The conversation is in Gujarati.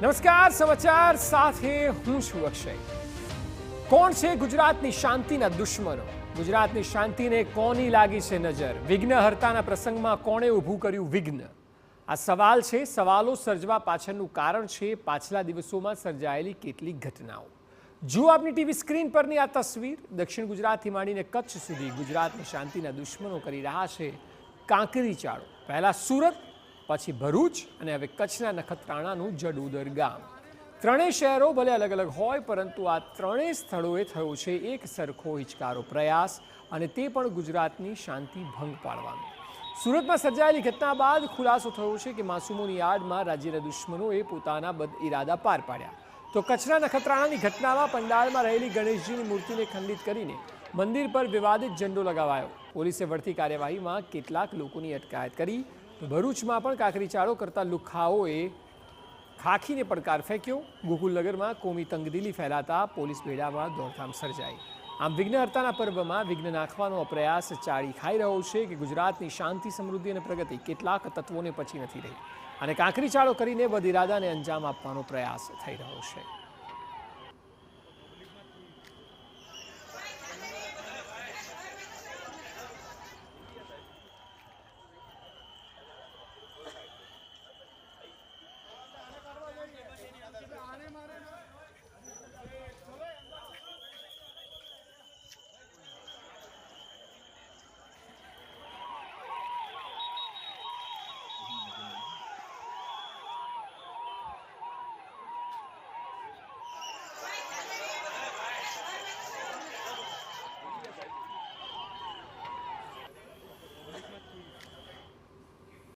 નમસ્કાર, સમાચાર સાથે હું છું અક્ષય। કોણ છે ગુજરાતની શાંતિના દુશ્મનો? ગુજરાતની શાંતિને કોની લાગી છે નજર? વિઘ્નહર્તાના પ્રસંગમાં કોણે ઊભું કર્યું વિઘ્ન? આ સવાલ છે। સવાલો સર્જવા પાછળનું કારણ છે પાછલા દિવસોમાં સર્જાયેલી કેટલીક ઘટનાઓ। જુઓ આપની ટીવી સ્ક્રીન પરની આ તસવીર। દક્ષિણ ગુજરાતથી માંડીને કચ્છ સુધી ગુજરાતની શાંતિના દુશ્મનો કરી રહ્યા છે કાંકરી ચાળો। પહેલા સુરત, પછી ભરૂચ અને હવે કચ્છના નખત્રાણાનું જડુદર ગામ। ત્રણેય શહેરો ભલે અલગ અલગ હોય, પરંતુ આ ત્રણેય સ્થળોએ થયો છે એક સરખો હિચકારો પ્રયાસ, અને તે પણ ગુજરાતની શાંતિ ભંગ પાડવાનો। સુરતમાં સર્જાયેલી ઘટના બાદ ખુલાસો થયો છે કે માસૂમોની યાદમાં રાજ્યના દુશ્મનોએ પોતાના બદ ઇરાદા પાર પાડ્યા। તો કચ્છના નખત્રાણાની ઘટનામાં પંડાળમાં રહેલી ગણેશજીની મૂર્તિને ખંડિત કરીને મંદિર પર વિવાદિત ઝંડો લગાવાયો। પોલીસે વળતી કાર્યવાહીમાં કેટલાક લોકોની અટકાયત કરી। ભરૂચમાં પણ કાંકરી ચાળો કરતા લુખ્ખાઓએ ખાખીને પડકાર ફેંક્યો। ગોકુલનગરમાં કોમી તંગદિલી ફેલાતા પોલીસ બેડામાં દોડધામ સર્જાઈ। આમ વિઘ્નહર્તાના પર્વમાં વિઘ્ન નાખવાનો અપ્રયાસ ચાળી ખાઈ રહ્યો છે કે ગુજરાતની શાંતિ, સમૃદ્ધિ અને પ્રગતિ કેટલાક તત્વોને પછી નથી રહી, અને કાંકરી ચાળો કરીને બદ ઇરાદાને અંજામ આપવાનો પ્રયાસ થઈ રહ્યો છે।